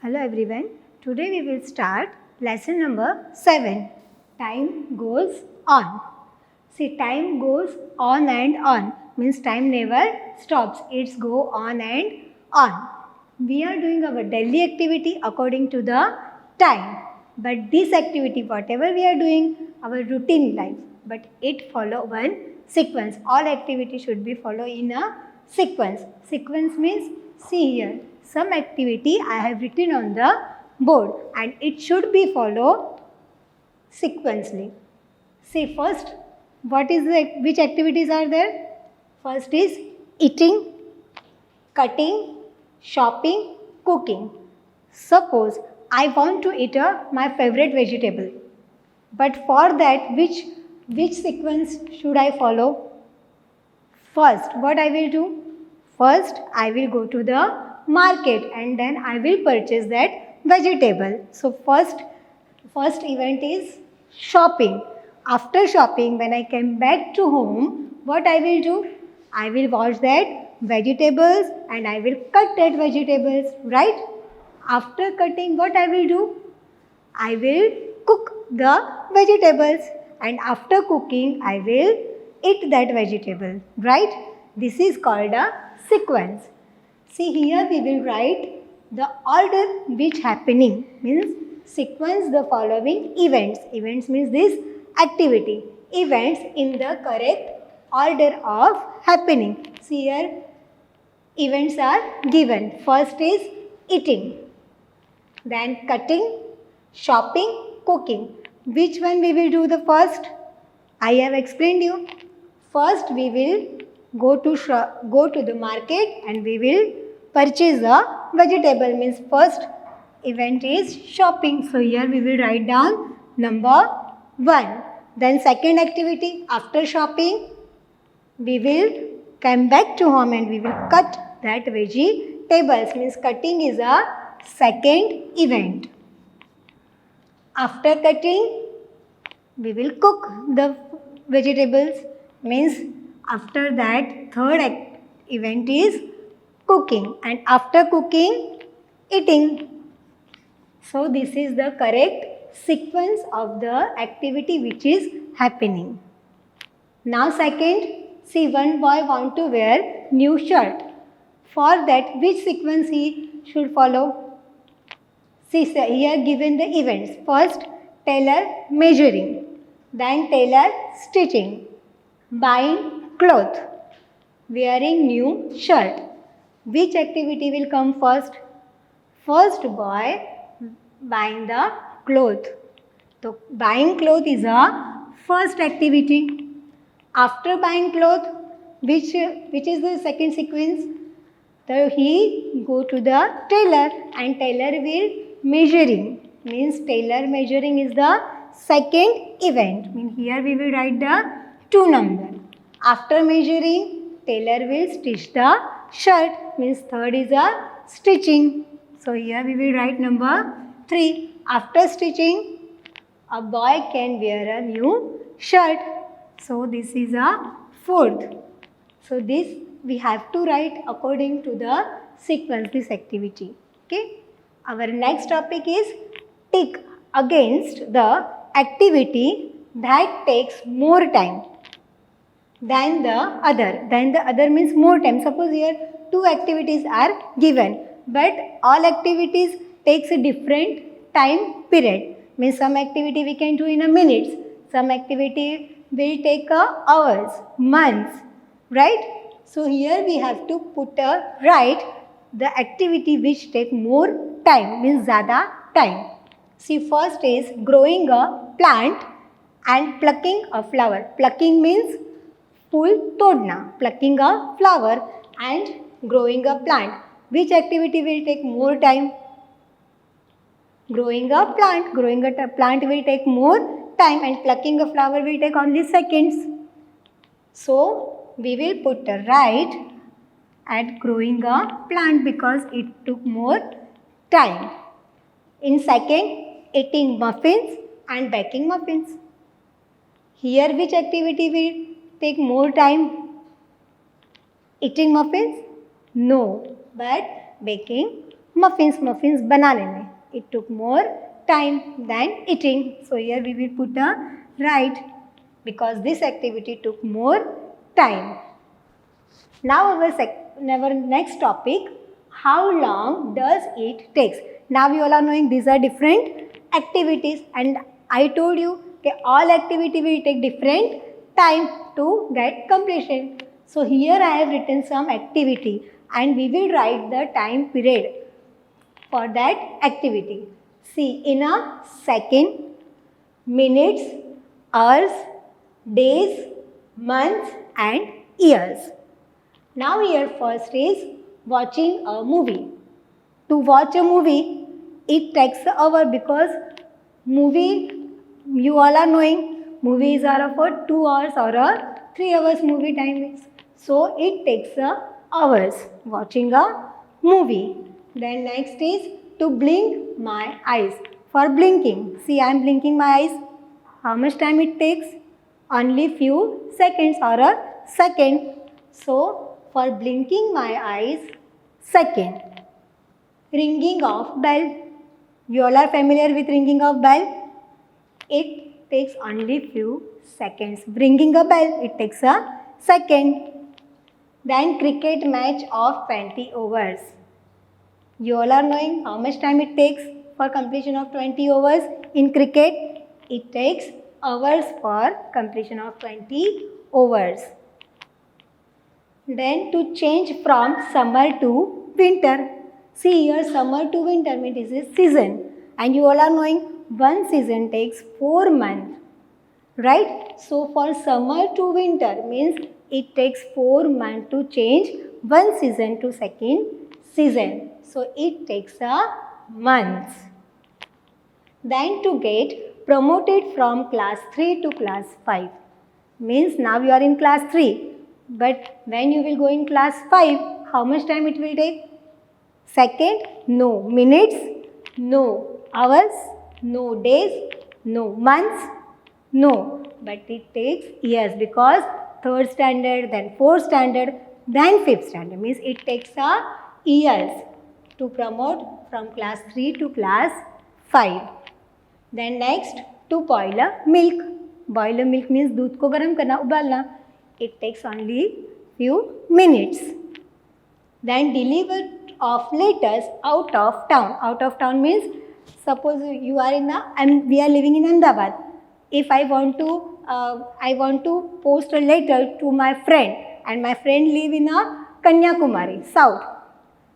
Hello everyone. Today we will start lesson number 7. Time goes on. See, time goes on and on. Means time never stops. It's go on and on. We are doing our daily activity according to the time. But this activity, whatever we are doing, our routine life, but it follow one sequence. All activity should be follow in a sequence. Sequence means, see here, some activity I have written on the board and it should be follow sequentially. See, first, which activities are there? First is eating, cutting, shopping, cooking. Suppose I want to eat my favorite vegetable, but for that which sequence should I follow? First, what I will do? First, I will go to the market and then I will purchase that vegetable. So first event is shopping. After shopping, when I came back to home, what I will do? I will wash that vegetables and I will cut that vegetables, right? After cutting, what I will do? I will cook the vegetables and after cooking, I will eat that vegetable, right? This is called a sequence. See, here we will write the order which happening, means sequence the following events. Events means this activity. Events in the correct order of happening. See here, events are given. First is eating, then cutting, shopping, cooking. Which one we will do the first? I have explained you. First we will go to the market and we will purchase a vegetable, means first event is shopping. So here we will write down number 1. Then second activity, after shopping we will come back to home and we will cut that vegetables, means cutting is a second event. After cutting we will cook the vegetables, means after that third event is cooking and after cooking eating. So this is the correct sequence of the activity which is happening. Now second, see, one boy want to wear new shirt. For that which sequence he should follow? See, here given the events. First, tailor measuring, then tailor stitching, buying cloth, wearing new shirt. Which activity will come first? First boy buying the cloth. So buying cloth is a first activity. After buying cloth, which is the second sequence? So he go to the tailor and tailor will measuring, means tailor measuring is the second event. Mean here we will write the 2 number. After measuring, tailor will stitch the shirt, means third is a stitching. So here we will write number 3. After stitching, a boy can wear a new shirt. So this is a fourth. So this we have to write according to the sequence, this activity. Okay. Our next topic is tick against the activity that takes more time than the other. Then the other means more time. Suppose here 2 activities are given, but all activities takes a different time period. Means some activity we can do in a minutes, some activity will take hours, months, right? So here we have to put write the activity which take more time, means zyada time. See, first is growing a plant and plucking a flower. Plucking means फूल तोड़ना, plucking a flower and growing a plant. Which activity will take more time? Growing a plant. Growing a plant will take more time and plucking a flower will take only seconds. So we will put a right at growing a plant because it took more time. In second, eating muffins and baking muffins. Here which activity will take more time? Eating muffins? No, but baking muffins बनाने में. It took more time than eating. So here we will put a right because this activity took more time. Now our next topic, how long does it takes? Now you all are knowing these are different activities and I told you that all activity will take different time to get completion. So here I have written some activity and we will write the time period for that activity. See, in a second, minutes, hours, days, months and years. Now here first is watching a movie. To watch a movie, it takes an hour because movie, you all are knowing, movies are for 2 hours or a 3 hours movie time is. So it takes hours watching a movie. Then next is to blink my eyes. For blinking, see I am blinking my eyes. How much time it takes? Only few seconds or a second. So for blinking my eyes, second. Ringing of bell. You all are familiar with ringing of bell? It takes only few seconds. Ringing a bell, it takes a second. Then cricket match of 20 overs. You all are knowing how much time it takes for completion of 20 overs in cricket. It takes hours for completion of 20 overs. Then to change from summer to winter. See here summer to winter means this is season. And you all are knowing one season takes 4 months. Right? So for summer to winter means it takes 4 months to change one season to second season. So it takes a month. Then to get promoted from class 3 to class 5 means now you are in class 3. But when you will go in class 5, how much time it will take? Second? No. Minutes? No. Hours? No. Days? No. Months? No. But it takes years because 3rd standard, then 4th standard, then 5th standard means it takes a years to promote from class 3 to class 5. Then next to boil a milk. Boil a milk means दूध को गर्म करना, उबालना. It takes only few minutes. Then deliver of letters out of town. Out of town means suppose you are in and we are living in Ahmedabad. If I want to post a letter to my friend and my friend live in Kanyakumari, South,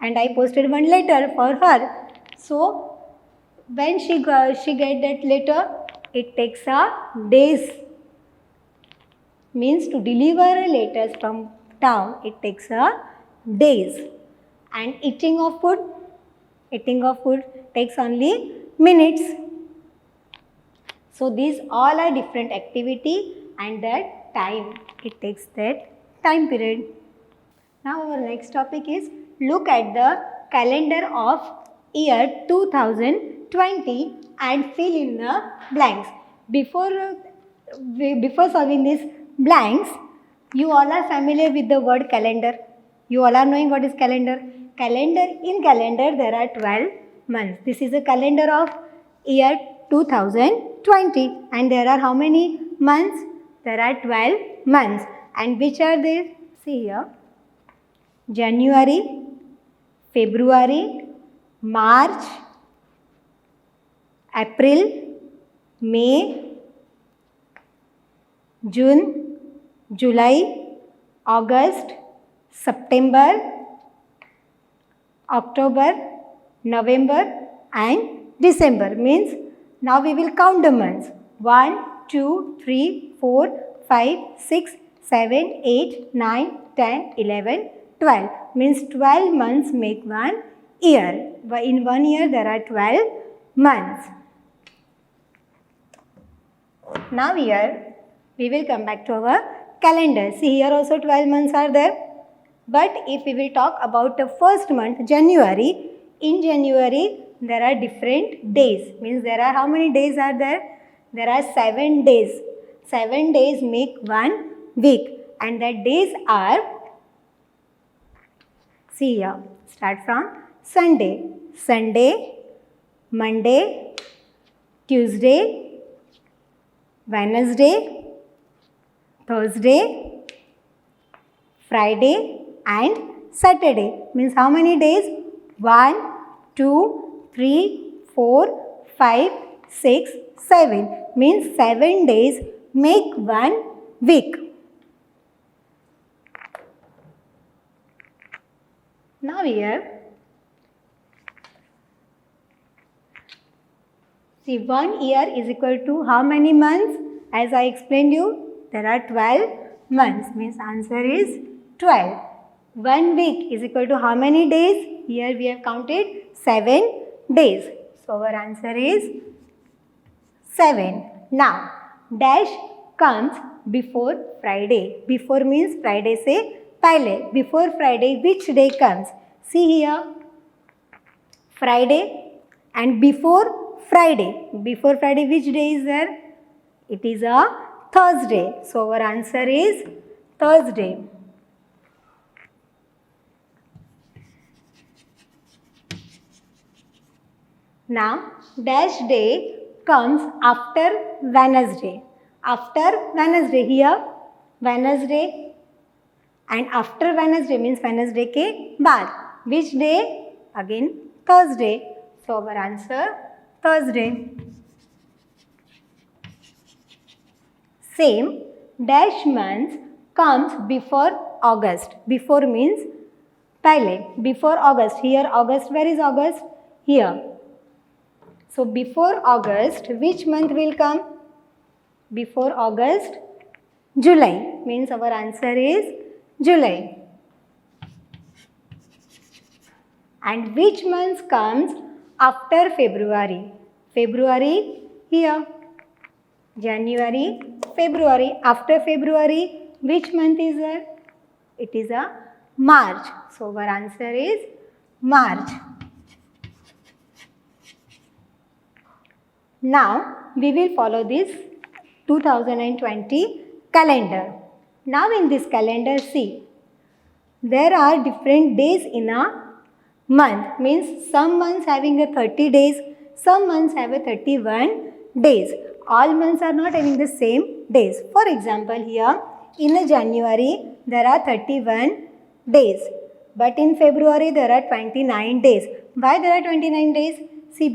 and I posted one letter for her. So when she get that letter, it takes days. Means to deliver letters from town, it takes days. And eating of food takes only minutes. So these all are different activity and that time, it takes that time period. Now our next topic is look at the calendar of year 2020 and fill in the blanks. Before solving these blanks, you all are familiar with the word calendar. You all are knowing what is calendar. In calendar there are 12 months. This is a calendar of year 2020 and there are how many months? There are 12 months. And which are there? See here. January, February, March, April, May, June, July, August, September, October, November and December. Means now we will count the months. 1, 2, 3, 4, 5, 6, 7, 8, 9, 10, 11, 12. Means 12 months make one year. In 1 year there are 12 months. Now here we will come back to our calendar. See here also 12 months are there. But if we will talk about the first month, January, in January there are different days. Means there are how many days are there? There are 7 days. 7 days make 1 week. And the days are, see here, start from Sunday. Sunday, Monday, Tuesday, Wednesday, Thursday, Friday and Saturday. Means how many days? 1, 2, 3, 4, 5, 6, 7. Means 7 days make 1 week. Now here, see, 1 year is equal to how many months? As I explained you, there are 12 months. Means answer is 12. 1 week is equal to how many days? Here we have counted 7 days. So our answer is 7. Now, dash comes before Friday. Before means Friday se pehle. Before Friday, which day comes? See here, Friday and before Friday. Before Friday, which day is there? It is a Thursday. So our answer is Thursday. Now, dash day comes after Wednesday. After Wednesday, here Wednesday and after Wednesday means Wednesday ke baad. Which day? Again Thursday. So our answer Thursday. Same, dash month comes before August. Before means pehle. Before August. Here August. Where is August? Here. So before August, which month will come? Before August, July. Means our answer is July. And which month comes after February? February here. January, February. After February, which month is there? It is a March. So our answer is March. Now we will follow this 2020 calendar. Now in this calendar, see, there are different days in a month. Means some months having a 30 days, some months have a 31 days. All months are not having the same days. For example, here in a January there are 31 days, but in February there are 29 days. Why there are 29 days? See,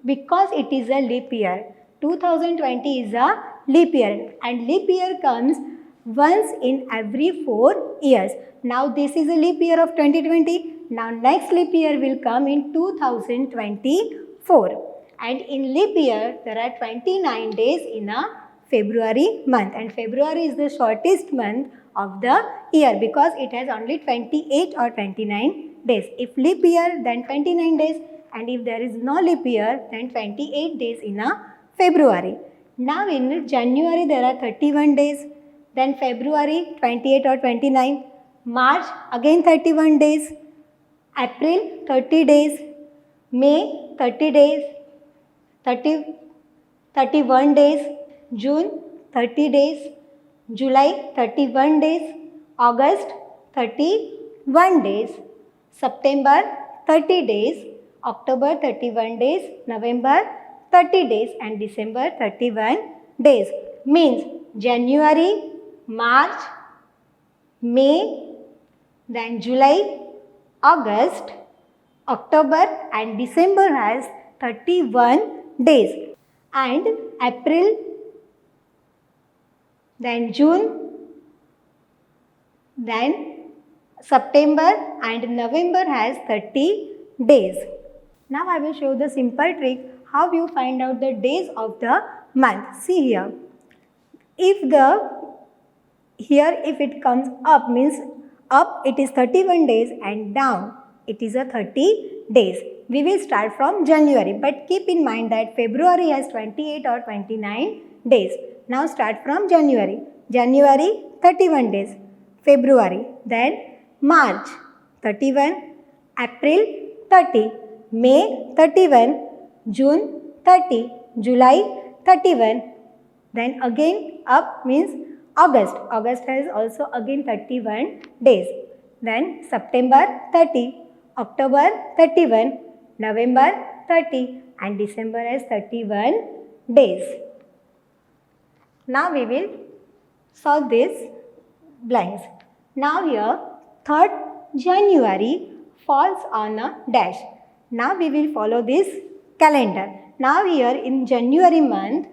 because it is a leap year. 2020 is a leap year, and leap year comes once in every 4 years. Now this is a leap year of 2020. Now next leap year will come in 2024. And in leap year, there are 29 days in a February month. And February is the shortest month of the year because it has only 28 or 29 days. If leap year, then 29 days. And if there is no leap year, then 28 days in a February. Now in January, there are 31 days. Then February, 28 or 29. March, again 31 days. April, 30 days. May, 30 days. 31 days, June 30 days, July 31 days, August 31 days, September 30 days, October 31 days, November 30 days and December 31 days. Means January, March, May, then July, August, October and December has 31 days, and April, then June, then September and November has 30 days. Now I will show the simple trick how you find out the days of the month. See here, if it comes up means up it is 31 days and down it is a 30 days. We will start from January, but keep in mind that February has 28 or 29 days. Now start from January. January 31 days, February, then March 31, April 30, May 31, June 30, July 31, then again up means August. August has also again 31 days. Then September 30, October 31, November 30 and December has 31 days. Now we will solve this blanks. Now here 3rd January falls on a dash. Now we will follow this calendar. Now here in January month,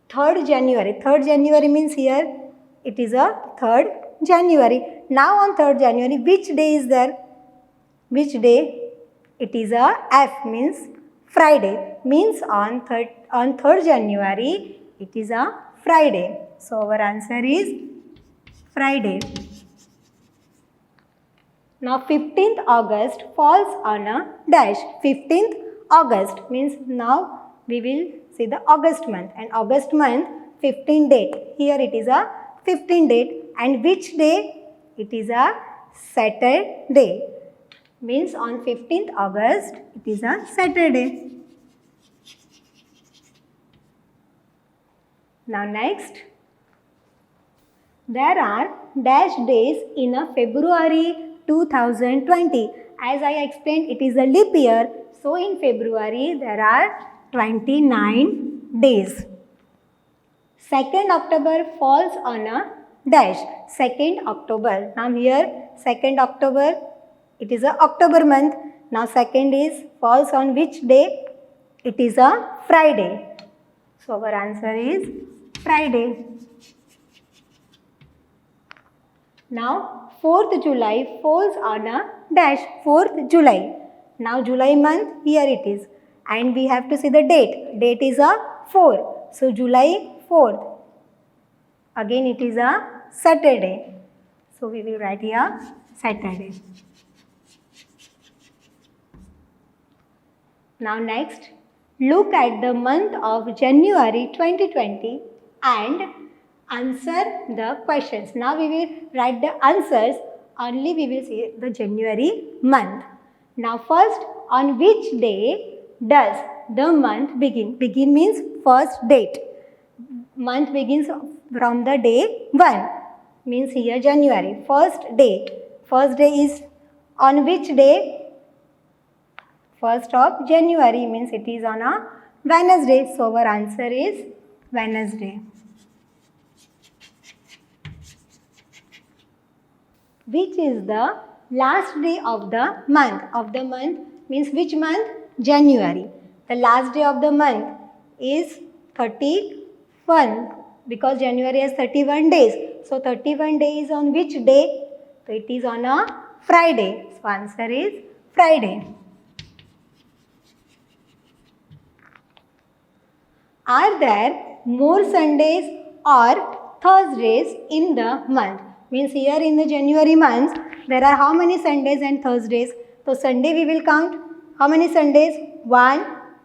3rd January means here it is a 3rd January. Now on 3rd January, which day is there? Which day? It is a F, means Friday. Means on 3rd January, it is a Friday. So our answer is Friday. Now 15th August falls on a dash. 15th August means now we will see the August month, and August month 15 date. Here it is a 15 date, and which day? It is a Saturday. Means on 15th August it is a Saturday. Now next, there are dash days in a February 2020. As I explained, it is a leap year. So in February there are 29 days. 2nd October falls on a dash. 2nd October. Now here 2nd October, it is a October month. Now 2nd is falls on which day? It is a Friday. So our answer is Friday. Now 4th July falls on a dash. 4th July. Now July month, here it is. And we have to see the date. Date is a 4. So July 4th. Again it is a Saturday. So we will write here Saturday. Now next, look at the month of January 2020 and answer the questions. Now we will write the answers, only we will see the January month. Now first, on which day does the month begin? Begin means first date. Month begins from the day 1. Means here January. First day. First day is on which day? 1st of January, means it is on a Wednesday. So our answer is Wednesday. Which is the last day of the month? Of the month means which month? January. The last day of the month is 31, because January has 31 days. So 31 days on which day? So it is on a Friday. So answer is Friday. Are there more Sundays or Thursdays in the month? Means here in the January month, there are how many Sundays and Thursdays? So Sunday we will count. How many Sundays? 1,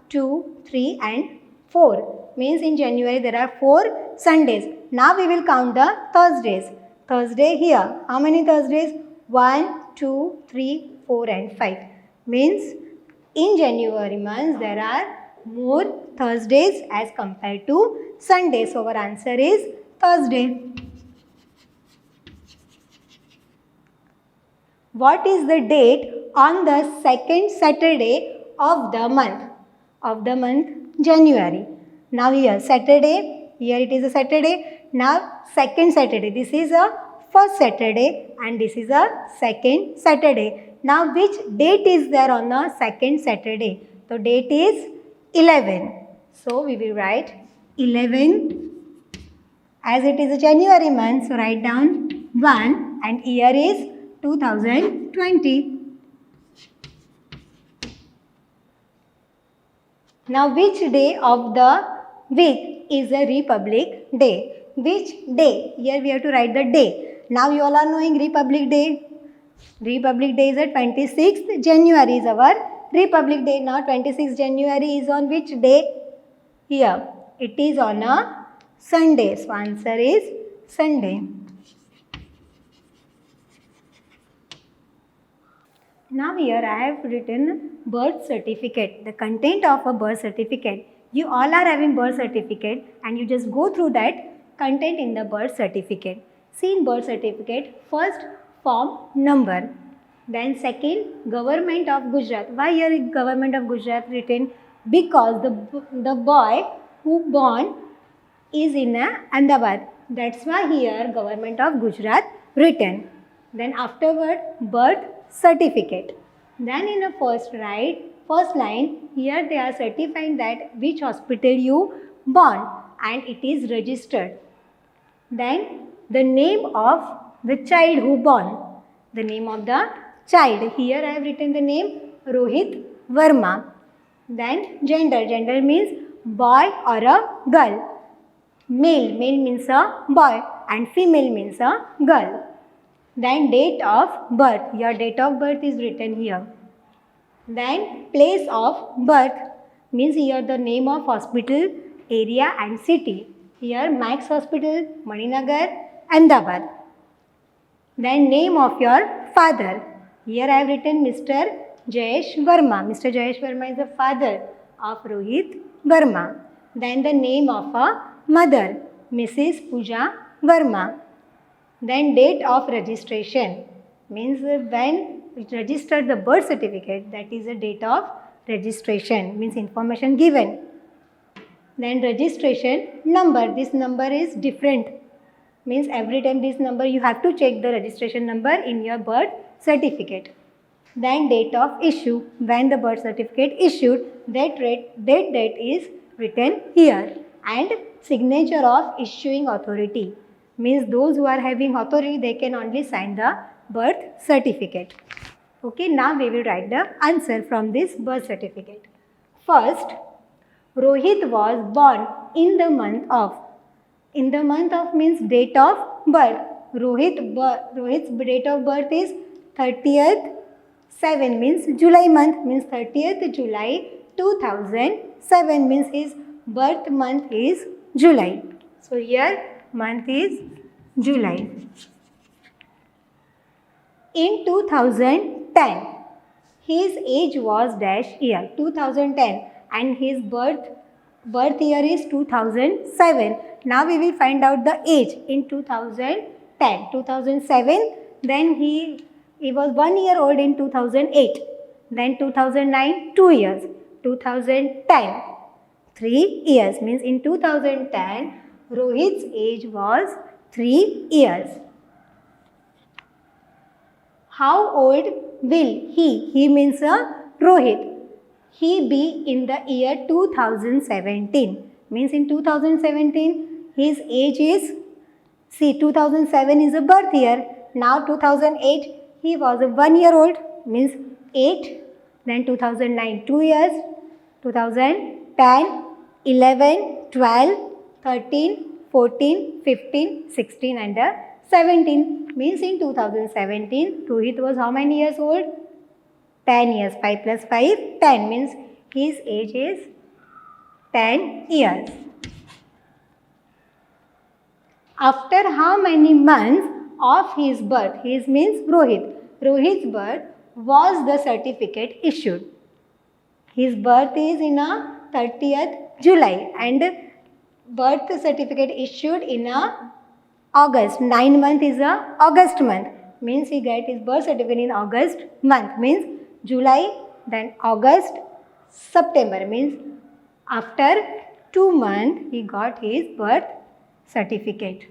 2, 3 and 4. Means in January there are 4 Sundays. Now we will count the Thursdays. Thursday here. How many Thursdays? 1, 2, 3, 4 and 5. Means in January month there are more Thursdays as compared to Sundays. So our answer is Thursday. What is the date on the second Saturday of the month? Of the month January. Now here Saturday, here it is a Saturday. Now second Saturday, this is a first Saturday and this is a second Saturday. Now which date is there on the second Saturday? So date is 11. So we will write 11, as it is a January month. So write down 1 and year is 2020. Now which day of the week is a Republic Day? Which day? Here we have to write the day. Now you all are knowing Republic Day. Republic Day is a 26th January is our Republic Day. Now 26th January is on which day? Here it is on a Sunday. So answer is Sunday. Now here I have written birth certificate. The content of a birth certificate. You all are having birth certificate and you just go through that content in the birth certificate. See in birth certificate, first form number. Then second, Government of Gujarat. Why here Government of Gujarat written? Because the boy who born is in Ahmedabad. That's why here Government of Gujarat written. Then afterward, birth certificate. Then in the first line, here they are certifying that which hospital you born and it is registered. Then the name of the child who born. The name of the child. Here I have written the name Rohit Verma. Then gender. Gender means boy or a girl. Male means a boy and female means a girl. Then date of birth. Your date of birth is written here. Then place of birth means here the name of hospital, area and city. Here Max Hospital, Maninagar, Ahmedabad. Then name of your father. Here I have written Mr. Jayesh Verma. Mr. Jayesh Verma is the father of Rohit Verma. Then the name of a mother, Mrs. Pooja Verma. Then date of registration means when it registered the birth certificate, that is the date of registration, means information given. Then registration number, this number is different, means every time this number you have to check the registration number in your birth certificate. Then date of issue, when the birth certificate issued, that date is written here. And signature of issuing authority, means those who are having authority, they can only sign the birth certificate. Okay, now we will write the answer from this birth certificate. First, Rohit was born in the month of. In the month of means date of birth. Rohit's date of birth is 30th 7 means July month, means 30th July 2007, means his birth month is July. So here month is July. In 2010, his age was dash year 2010 and his birth year is 2007. Now we will find out the age in 2010. 2007, then he was 1 year old in 2008. Then 2009, 2 years. 2010, 3 years, means in 2010 Rohit's age was 3 years. How old will he means Rohit, he be in the year 2017, means in 2017 his age is, see 2007 is a birth year, now 2008 he was a 1 year old, means 8, then 2009 2 years, 2010, 11, 12, 13, 14, 15, 16 and 17, means in 2017 Rohit was how many years old? 10 years. 5 plus 5, 10, means his age is 10 years. After how many months of his birth, his means Rohit's birth, was the certificate issued? His birth is in 30th July and birth certificate issued in August. 9 month is August month, means he get his birth certificate in August month, means July, then August, September, means after 2 months he got his birth certificate.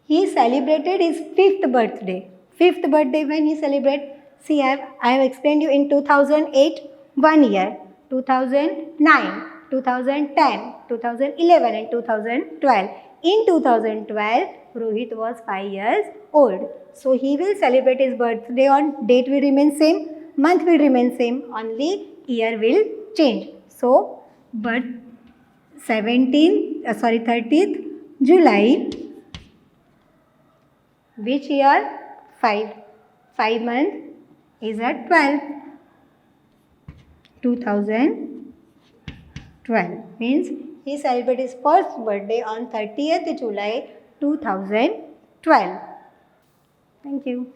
He celebrated his 5th birthday. 5th birthday when he celebrated, see I have explained you in 2008 1 year, 2009, 2010, 2011 and 2012. In 2012 Rohit was 5 years old. So he will celebrate his birthday on date will remain same, month will remain same, only year will change. So but 30th July, which year? 5 month is at 12. 2012, means he celebrated his first birthday on 30th July 2012. Thank you.